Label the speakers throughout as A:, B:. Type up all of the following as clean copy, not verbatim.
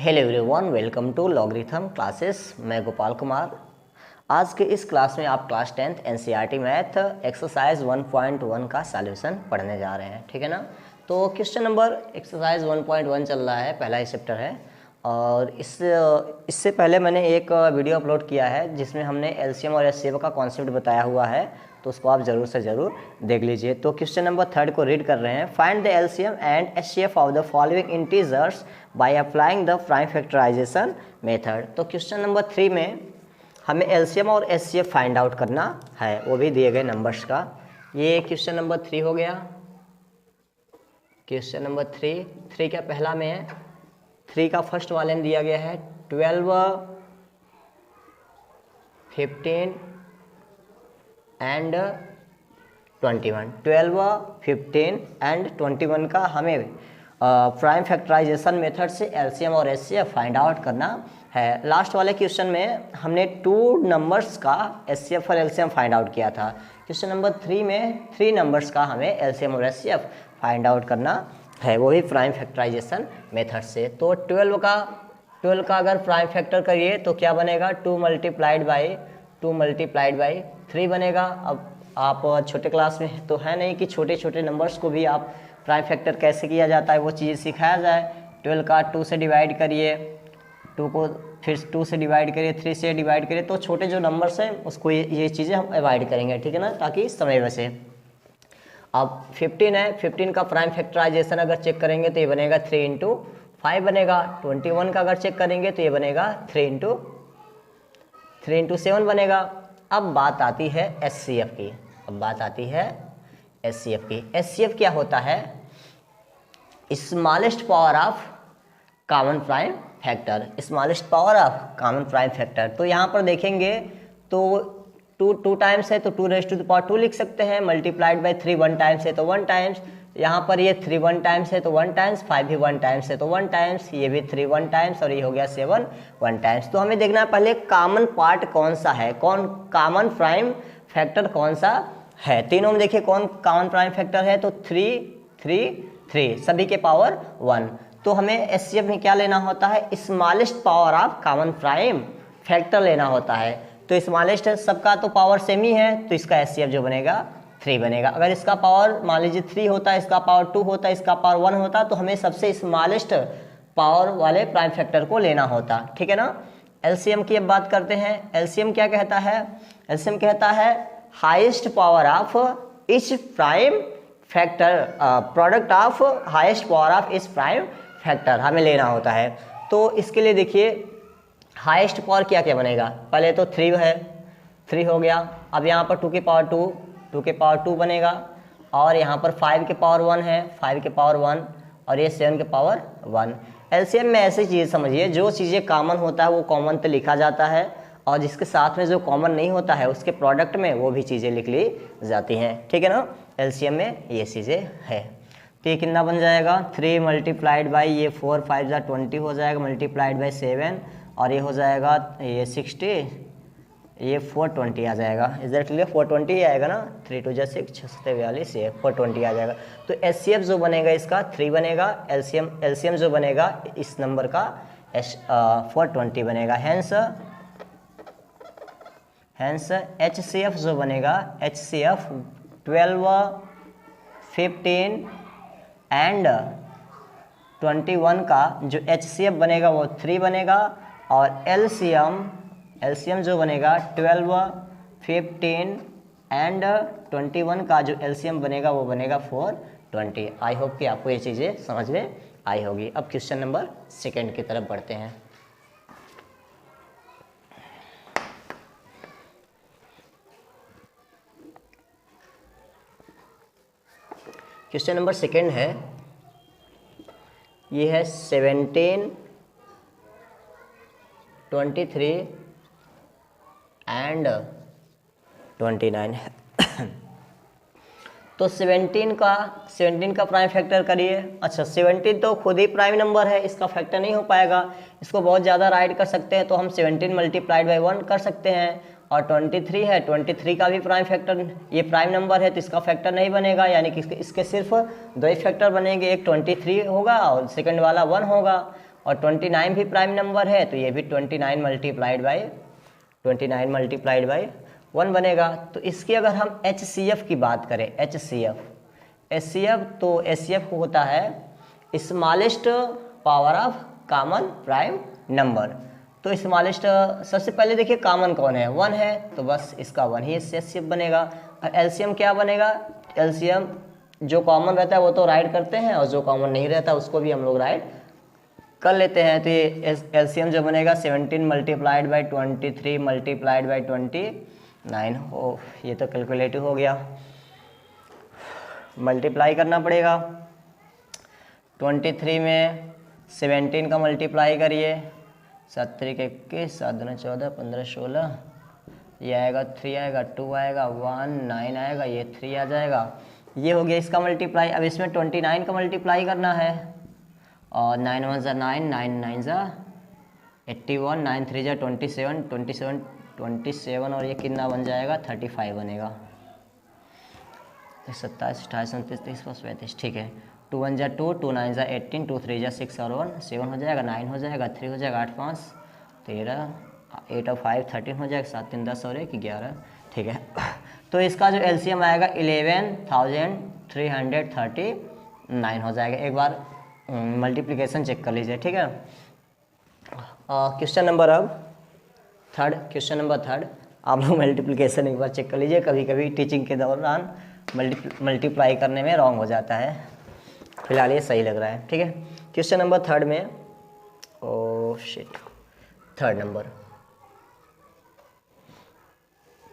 A: Hello everyone, welcome to logarithm classes. मैं गोपाल कुमार। आज के इस क्लास में आप class 10th NCERT math exercise 1.1 का सॉल्यूशन पढ़ने जा रहे हैं, ठीक है ना। तो क्वेश्चन नंबर एक्सरसाइज 1.1 चल रहा है, पहला ही चैप्टर है। और इससे पहले मैंने एक वीडियो अपलोड किया है जिसमें हमने एलसीएम और एचसीएफ का कॉन्सेप्ट बताया हुआ है, तो उसको आप ज़रूर से ज़रूर देख लीजिए। तो क्वेश्चन नंबर 3 को रीड कर रहे हैं। Find the LCM and HCF of the following integers by applying the prime factorisation method. तो क्वेश्चन नंबर 3 में हमें एलसीएम और एचसीएफ फाइंड आउट करना है, वो भी दिए गए नंबर्स का। ये क्वेश्चन नंबर 3 हो गया। क्वेश्चन नंबर 3 क्या पहला में है, 3 का फर्स्ट वाले में दिया गया है 12, 15 एंड 21। 12, 15 एंड 21 का हमें प्राइम फैक्टराइजेशन मेथड से एलसीएम और एचसीएफ फाइंड आउट करना है। लास्ट वाले क्वेश्चन में हमने 2 नंबर्स का एचसीएफ और एलसीएम फाइंड आउट किया था। क्वेश्चन नंबर 3 में 3 नंबर्स का हमें एलसीएम और एचसीएफ फाइंड आउट करना है, वो भी प्राइम फैक्टराइजेशन मेथड से। तो 12 का अगर प्राइम फैक्टर करिए तो क्या बनेगा, 2 मल्टीप्लाइड बाई 3 बनेगा। अब आप छोटे क्लास में तो है नहीं कि छोटे छोटे नंबर्स को भी आप प्राइम फैक्टर कैसे किया जाता है वो चीज़ सिखाया जाए। 12 का 2 से डिवाइड करिए, 2 को फिर 2 से डिवाइड करिए, 3 से डिवाइड करिए, तो छोटे जो नंबर्स हैं उसको ये चीज़ें हम अवॉइड करेंगे, ठीक है ना, ताकि समय बचे। अब 15 है, 15 का प्राइम फैक्टराइजेशन अगर चेक करेंगे तो ये बनेगा 3 इंटू 5 बनेगा। 21 का अगर चेक करेंगे तो ये बनेगा 3 इंटू 7 बनेगा। अब बात आती है एचसीएफ की। एचसीएफ क्या होता है, smallest power of common prime factor. तो यहाँ पर देखेंगे तो 2 टाइम्स है तो 2⁻² लिख सकते हैं, मल्टीप्लाइड बाई 3 1 टाइम्स है तो 1 टाइम्स, यहाँ पर ये 3 1 टाइम्स है तो 1 टाइम्स, 5 भी 1 टाइम्स है तो 1 टाइम्स, ये भी 3 1 टाइम्स और ये हो गया 7 1 टाइम्स। तो हमें देखना है पहले कॉमन पार्ट कौन सा है, कॉमन प्राइम फैक्टर कौन सा है। तीनों में देखिए कौन कॉमन प्राइम फैक्टर है, तो 3 3 3 सभी के पावर 1। तो हमें एचसीएफ में क्या लेना होता है, smallest power of common prime factor लेना होता है। तो स्मॉलेस्ट है, सबका तो पावर सेम ही है, तो इसका एचसीएफ जो बनेगा 3 बनेगा। अगर इसका पावर मान लीजिए 3 होता है, इसका पावर 2 होता है, इसका पावर 1 होता, तो हमें सबसे स्मॉलेस्ट पावर वाले प्राइम फैक्टर को लेना होता, ठीक है ना। एलसीएम की अब बात करते हैं। एलसीएम क्या कहता है, एलसीएम कहता है highest power of each prime factor, product of highest power of each prime factor हमें लेना होता है। तो इसके लिए देखिए हाईएस्ट पावर क्या क्या बनेगा, पहले तो 3 है, 3 हो गया। अब यहाँ पर 2 के पावर 2 बनेगा, और यहाँ पर 5 के पावर 1 है, 5 के पावर 1, और ये 7 के पावर 1। एलसीएम में ऐसी चीज़ समझिए, जो चीज़ें कॉमन होता है वो कॉमन पे लिखा जाता है, और जिसके साथ में जो कॉमन नहीं होता है उसके प्रोडक्ट में वो भी चीज़ें लिख ली जाती हैं, ठीक है ना। एलसीएम में ये चीज़ें है। तो ये कितना बन जाएगा, 3 मल्टीप्लाइड बाई ये 4 5 जा 20 हो जाएगा, मल्टीप्लाइड बाई 7, और ये हो जाएगा ये 60, ये 420 आ जाएगा। इज दैट क्लियर, 420 ही आएगा ना, 3 2 जा 6 6 42, ये 420 आ जाएगा। तो एचसीएफ जो बनेगा इसका 3 बनेगा, एलसीएम जो बनेगा इस नंबर का 420 बनेगा। हैंस एचसीएफ जो बनेगा, एचसीएफ 12 15 एंड 21 का जो एचसीएफ बनेगा वो 3 बनेगा, और एलसीएम जो बनेगा 12 15 एंड 21 का जो एलसीएम बनेगा वो बनेगा 420। आई होप कि आपको ये चीज़ें समझ में आई होगी। अब क्वेश्चन नंबर 2 की तरफ बढ़ते हैं। क्वेश्चन नंबर 2 है, ये है 17 23 एंड 29 तो 17 का प्राइम फैक्टर करिए। अच्छा, 17 तो खुद ही प्राइम नंबर है, इसका फैक्टर नहीं हो पाएगा, इसको बहुत ज़्यादा राइट कर सकते हैं, तो हम 17 मल्टीप्लाइड बाई 1 कर सकते हैं। और 23 है, 23 का भी प्राइम फैक्टर, ये प्राइम नंबर है तो इसका फैक्टर नहीं बनेगा, यानी कि इसके सिर्फ 2 ही फैक्टर बनेंगे, एक 23 होगा और सेकंड वाला 1 होगा। और 29 भी प्राइम नंबर है, तो ये भी 29 मल्टीप्लाइड बाई 1 बनेगा। तो इसकी अगर हम HCF की बात करें, HCF तो HCF होता है smallest power of common prime number. तो स्मॉलेस्ट सबसे पहले देखिए कॉमन कौन है, 1 है, तो बस इसका 1 ही HCF बनेगा। और LCM क्या बनेगा, LCM जो कॉमन रहता है वो तो राइट करते हैं, और जो कॉमन नहीं रहता उसको भी हम लोग राइट कर लेते हैं। तो ये LCM जो बनेगा 17 मल्टीप्लाइड बाई 23 मल्टीप्लाइड बाई 29 हो, ये तो कैलकुलेटिव हो गया, मल्टीप्लाई करना पड़ेगा। 23 में 17 का मल्टीप्लाई करिए, 7 3 के 21, 7 दूनी 14, 15 16, ये आएगा 3 आएगा, 2 आएगा, 1 9 आएगा, ये 3 आ जाएगा। ये हो गया इसका मल्टीप्लाई। अब इसमें 29 का मल्टीप्लाई करना है, और 9 1 ज़ा 9, 9 9 ज़ा 81, 9 3 ज़ा 27, और ये कितना बन जाएगा, 35 बनेगा। 27 28 29 30 35, ठीक है। 2 1 ज़ा 2, 2 9 ज़ा 18, 2 3 ज़ा 6 और 1 7 हो जाएगा, 9 हो जाएगा, 3 हो जाएगा, 8 5 13, 8 और 5 13 हो जाएगा, 7 3 10 और 1 11, ठीक है। तो इसका जो LCM आएगा 11,339 हो जाएगा। एक बार मल्टीप्लिकेशन चेक कर लीजिए, ठीक है। क्वेश्चन नंबर अब क्वेश्चन नंबर थर्ड, आप लोग मल्टीप्लिकेशन एक बार चेक कर लीजिए, कभी कभी टीचिंग के दौरान मल्टीप्लाई करने में रॉन्ग हो जाता है, फिलहाल ये सही लग रहा है, ठीक है। क्वेश्चन नंबर थर्ड में,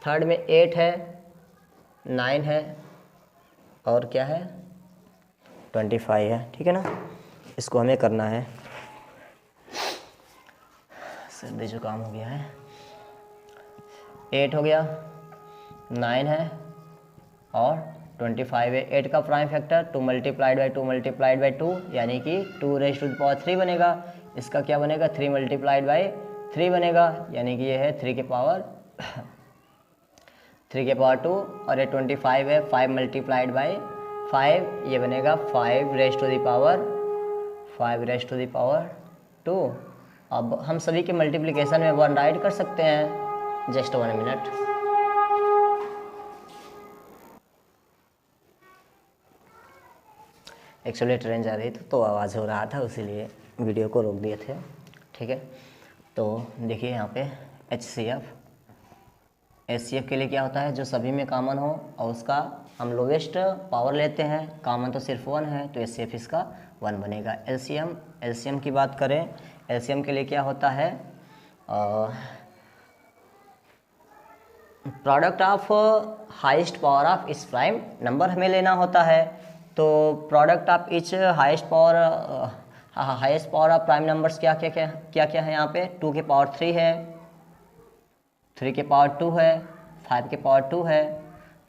A: थर्ड में 8 है, 9 है, और क्या है, 25 है, ठीक है ना। इसको हमें करना है, सर्दी जुकाम हो गया है। 8 हो गया, 9 है और 25 है। 8 का prime factor 2 multiplied by 2 multiplied by 2, यानी कि 2 रेज़ टू द पावर 3 बनेगा। इसका क्या बनेगा, 3 मल्टीप्लाइड बाई 3 बनेगा, यानी कि ये है 3 के पावर 2, और ये 25 है 5 मल्टीप्लाइड बाई 5, ये बनेगा 5 रेज़ टू द पावर 2। अब हम सभी के मल्टीप्लिकेशन में 1 राइट कर सकते हैं, जस्ट 1 मिनट। एक्चुअली ट्रेन जा रही थी तो आवाज़ हो रहा था, इसीलिए वीडियो को रोक दिए थे, ठीक है। तो देखिए यहाँ पे HCF के लिए क्या होता है, जो सभी में कॉमन हो और उसका हम लोवेस्ट पावर लेते हैं, कॉमन तो सिर्फ 1 है, तो HCF इसका 1 बनेगा। LCM की बात करें, LCM के लिए क्या होता है, product of highest power of इस प्राइम नंबर हमें लेना होता है। तो product of each highest power of prime numbers क्या क्या है यहाँ पे, 2 के पावर 3 है, 3 के पावर 2 है, 5 के पावर 2 है।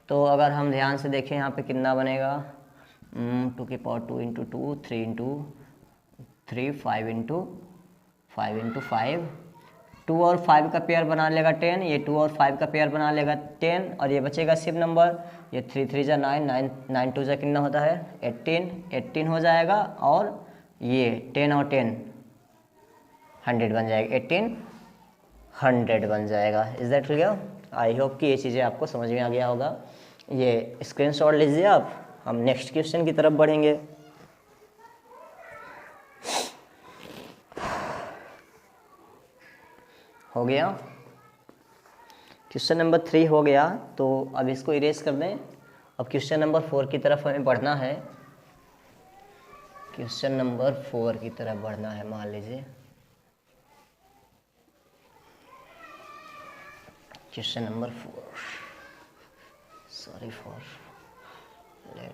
A: तो अगर हम ध्यान से देखें यहाँ पे कितना बनेगा, 2 के पावर 2 इंटू 2, 3 इंटू 3, 5 इंटू 5, 2 और 5 का पेयर बना लेगा 10, ये 2 और 5 का पेयर बना लेगा 10, और ये बचेगा सिर्फ नंबर, ये 3 3 जा 9, 9 2 जा कितना होता है 18 हो जाएगा, और ये 10 और 10 100 बन जाएगा, 1800 बन जाएगा। Is that clear? I hope कि ये चीज़ें आपको समझ में आ गया होगा। ये स्क्रीनशॉट लीजिए आप, हम नेक्स्ट क्वेश्चन की तरफ बढ़ेंगे। हो गया, क्वेश्चन नंबर 3 हो गया, तो अब इसको इरेज कर दें। अब क्वेश्चन नंबर 4 की तरफ हमें बढ़ना है, क्वेश्चन नंबर 4 की तरफ बढ़ना है। मान लीजिए question number 4, sorry for late.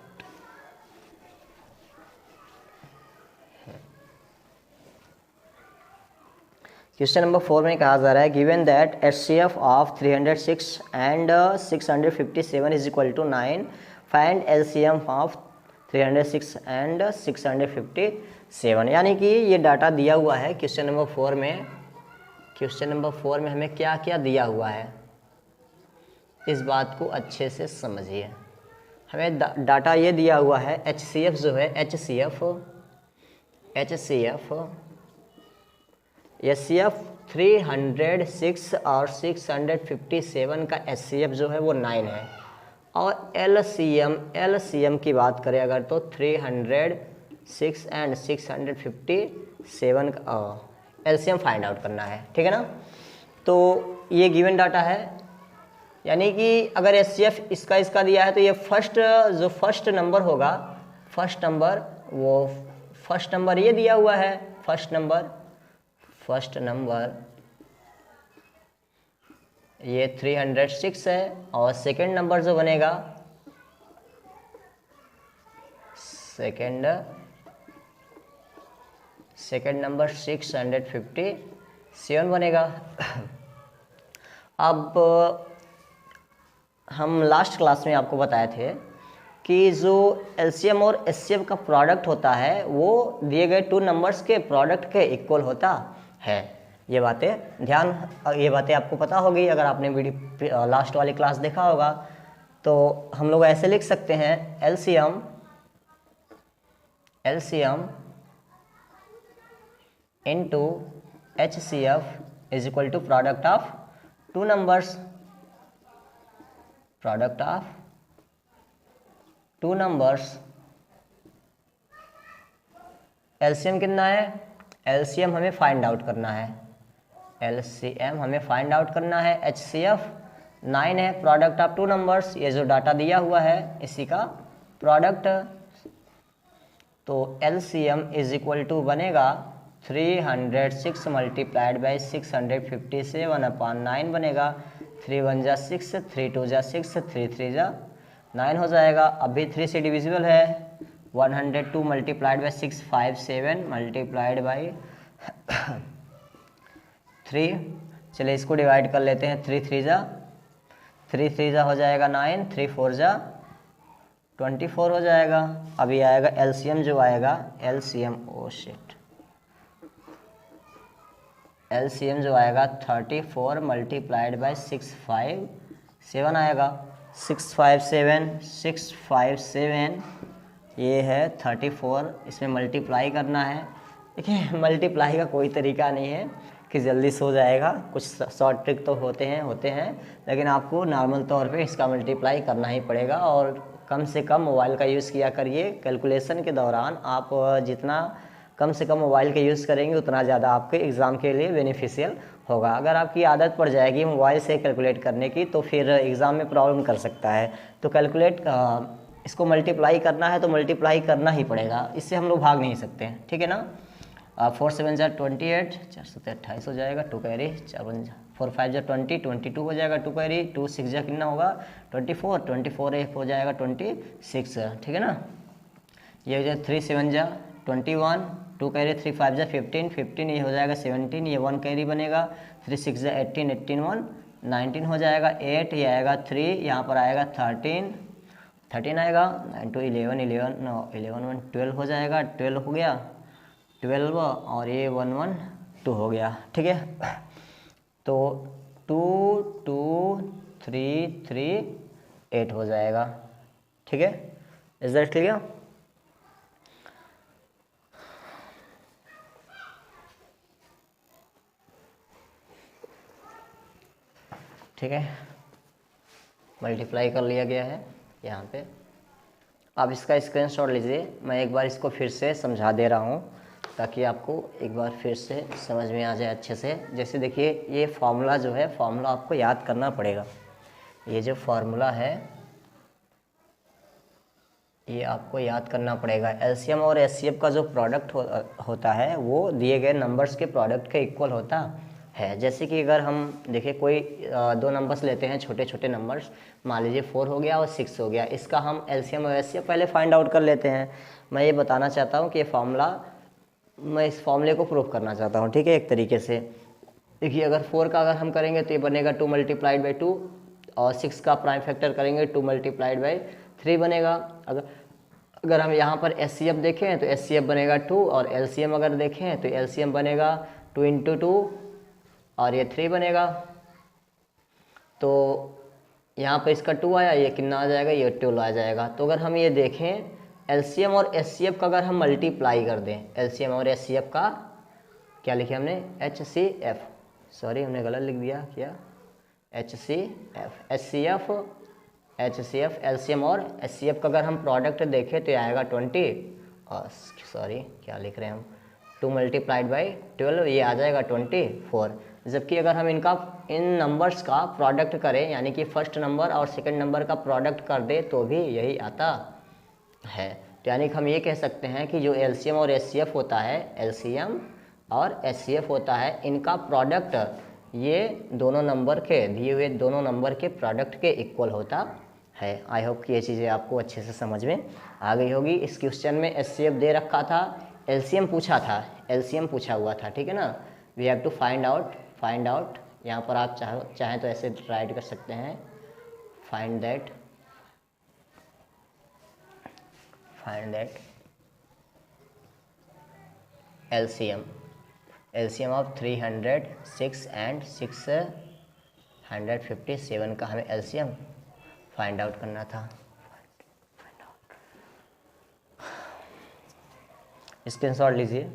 A: Question number 4 में कहा जा रहा है, given that HCF of 306 and 657 is equal to 9, find LCM of 306 and 657। यानी कि ये डाटा दिया हुआ है क्वेश्चन नंबर 4 में। क्वेश्चन नंबर 4 में हमें क्या क्या दिया हुआ है, इस बात को अच्छे से समझिए। हमें डाटा ये दिया हुआ है, HCF जो है, HCF HCF 306 और 657 का HCF जो है वो 9 है। और LCM की बात करें अगर तो 306 एंड 657 का LCM फाइंड आउट करना है, ठीक है ना। तो ये गिवन डाटा है, यानी कि अगर HCF इसका दिया है तो ये फर्स्ट नंबर होगा, फर्स्ट नंबर ये दिया हुआ है, फर्स्ट नंबर ये 306 है, और सेकंड नंबर जो बनेगा सेकंड नंबर 657 बनेगा। अब हम लास्ट क्लास में आपको बताए थे कि जो LCM और HCF का प्रोडक्ट होता है वो दिए गए 2 नंबर्स के प्रोडक्ट के इक्वल होता है। ये बातें आपको पता होगी अगर आपने वीडियो लास्ट वाली क्लास देखा होगा। तो हम लोग ऐसे लिख सकते हैं LCM into HCF is equal to product of 2 numbers, LCM कितना है, LCM हमें फाइंड आउट करना है, HCF 9 है, प्रोडक्ट ऑफ 2 नंबर्स, ये जो डाटा दिया हुआ है इसी का प्रोडक्ट। तो LCM इज इक्वल टू बनेगा 306 मल्टीप्लाइड बाई 657 अपॉन 9 बनेगा। 3 1 जा 6, 3 2 जा 6, 3 3 जा 9 हो जाएगा। अभी 3 से डिविजिबल है। 102 मल्टीप्लाइड बाई 657 मल्टीप्लाइड बाई 3, चलिए इसको डिवाइड कर लेते हैं। 3 3 जा हो जाएगा 9, 3 4 जा 24 हो जाएगा। अभी आएगा LCM जो आएगा, LCM जो आएगा 34 मल्टीप्लाइड बाई 657 आएगा। 657 ये है 34, इसमें मल्टीप्लाई करना है। देखिए मल्टीप्लाई का कोई तरीका नहीं है कि जल्दी से हो जाएगा, कुछ शॉर्ट ट्रिक तो होते हैं, लेकिन आपको नॉर्मल तौर पे इसका मल्टीप्लाई करना ही पड़ेगा। और कम से कम मोबाइल का यूज़ किया करिए। कैलकुलेशन के दौरान आप जितना कम से कम मोबाइल का यूज़ करेंगे उतना ज़्यादा आपके एग्ज़ाम के लिए बेनिफिशियल होगा। अगर आपकी आदत पड़ जाएगी मोबाइल से कैलकुलेट करने की तो फिर एग्ज़ाम में प्रॉब्लम कर सकता है। तो इसको मल्टीप्लाई करना है तो मल्टीप्लाई करना ही पड़ेगा, इससे हम लोग भाग नहीं सकते, ठीक है ना। 4 7 जा 28, 4 7 28 हो जाएगा। 2 कैरी 4 5 जा 20, 22 हो जाएगा। 2 कैरी 2 6 जा कितना होगा 24 एक हो जाएगा 26, ठीक है ना। ये हो जाए 3 7 जा 21, 2 कैरी 3 5 जा 15 ये हो जाएगा 17, ये 1 कैरी बनेगा। 3 6 जा 18 1 19 हो जाएगा। 8 ये आएगा 3, यहाँ पर आएगा 13 आएगा। 9 2 11 1 12 हो जाएगा। 12 हो गया 12 और ये 1 1 2 हो गया, ठीक है। तो 2 2 3 3 8 हो जाएगा, ठीक है। Is that clear? ठीक है, मल्टीप्लाई कर लिया गया है यहाँ पे। आप इसका स्क्रीनशॉट लीजिए, मैं एक बार इसको फिर से समझा दे रहा हूँ ताकि आपको एक बार फिर से समझ में आ जाए अच्छे से। जैसे देखिए ये फार्मूला जो है, फार्मूला आपको याद करना पड़ेगा। ये जो फार्मूला है ये आपको याद करना पड़ेगा। LCM और HCF का जो प्रोडक्ट होता है वो दिए गए नंबर्स के प्रोडक्ट के इक्वल होता है। जैसे कि अगर हम देखिए कोई 2 नंबर्स लेते हैं, छोटे छोटे नंबर्स, मान लीजिए 4 हो गया और 6 हो गया, इसका हम LCM और HCF पहले फाइंड आउट कर लेते हैं। मैं ये बताना चाहता हूँ कि मैं इस फॉर्मूले को प्रूफ करना चाहता हूँ, ठीक है। एक तरीके से देखिए, अगर 4 का अगर हम करेंगे तो ये बनेगा 2 मल्टीप्लाइड बाई 2, और 6 का प्राइम फैक्टर करेंगे 2 मल्टीप्लाइड बाई 3 बनेगा। अगर हम यहाँ पर HCF देखें तो HCF बनेगा 2, और LCM अगर देखें तो LCM बनेगा 2 इंटू 2 और ये 3 बनेगा। तो यहाँ पर इसका 2 आया, ये कितना आ जाएगा, ये 12 आ जाएगा। तो अगर हम ये देखें LCM और HCF का अगर हम मल्टीप्लाई कर दें, LCM और HCF का क्या लिखे हमने HCF, सॉरी हमने गलत लिख दिया क्या, HCF, HCF LCM और HCF का अगर हम प्रोडक्ट देखें तो ये आएगा 20, और सॉरी क्या लिख रहे हैं हम, 2 मल्टीप्लाइड बाई 12 ये आ जाएगा 24। जबकि अगर हम इन नंबर्स का प्रोडक्ट करें, यानी कि फर्स्ट नंबर और सेकंड नंबर का प्रोडक्ट कर दे तो भी यही आता है। तो यानी कि हम ये कह सकते हैं कि जो LCM और HCF होता है, LCM और HCF होता है, इनका प्रोडक्ट ये दोनों नंबर के दिए हुए दोनों नंबर के प्रोडक्ट के इक्वल होता है। आई होप कि ये चीज़ें आपको अच्छे से समझ में आ गई होगी। इस क्वेश्चन में HCF दे रखा था, LCM पूछा था, LCM पूछा हुआ था, ठीक है ना। We have to find out यहाँ पर आप चाहें तो ऐसे राइट कर सकते हैं, find that LCM of 306 and 657 का हमें LCM फाइंड आउट करना था। स्क्रीनशॉट लीजिए।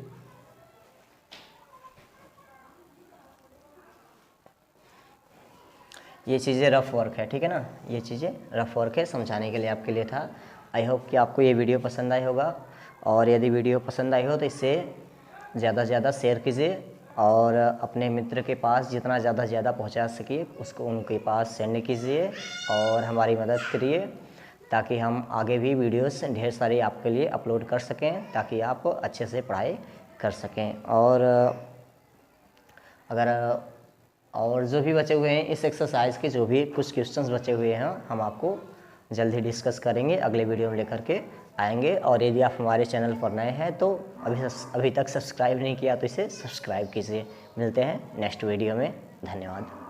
A: ये चीज़ें रफ वर्क है, ठीक है ना, ये चीज़ें रफ वर्क है, समझाने के लिए आपके लिए था। आई होप कि आपको ये वीडियो पसंद आई होगा, और यदि वीडियो पसंद आई हो तो इसे ज़्यादा से ज़्यादा शेयर कीजिए और अपने मित्र के पास जितना ज़्यादा पहुंचा सकिए उसको उनके पास सेंड कीजिए और हमारी मदद करिए, ताकि हम आगे भी वीडियोस ढेर सारी आपके लिए अपलोड कर सकें, ताकि आप अच्छे से पढ़ाई कर सकें। और अगर और जो भी बचे हुए हैं इस एक्सरसाइज के, जो भी कुछ क्वेश्चंस बचे हुए हैं, हम आपको जल्द ही डिस्कस करेंगे, अगले वीडियो में लेकर के आएंगे। और यदि आप हमारे चैनल पर नए हैं तो अभी तक सब्सक्राइब नहीं किया तो इसे सब्सक्राइब कीजिए। मिलते हैं नेक्स्ट वीडियो में, धन्यवाद।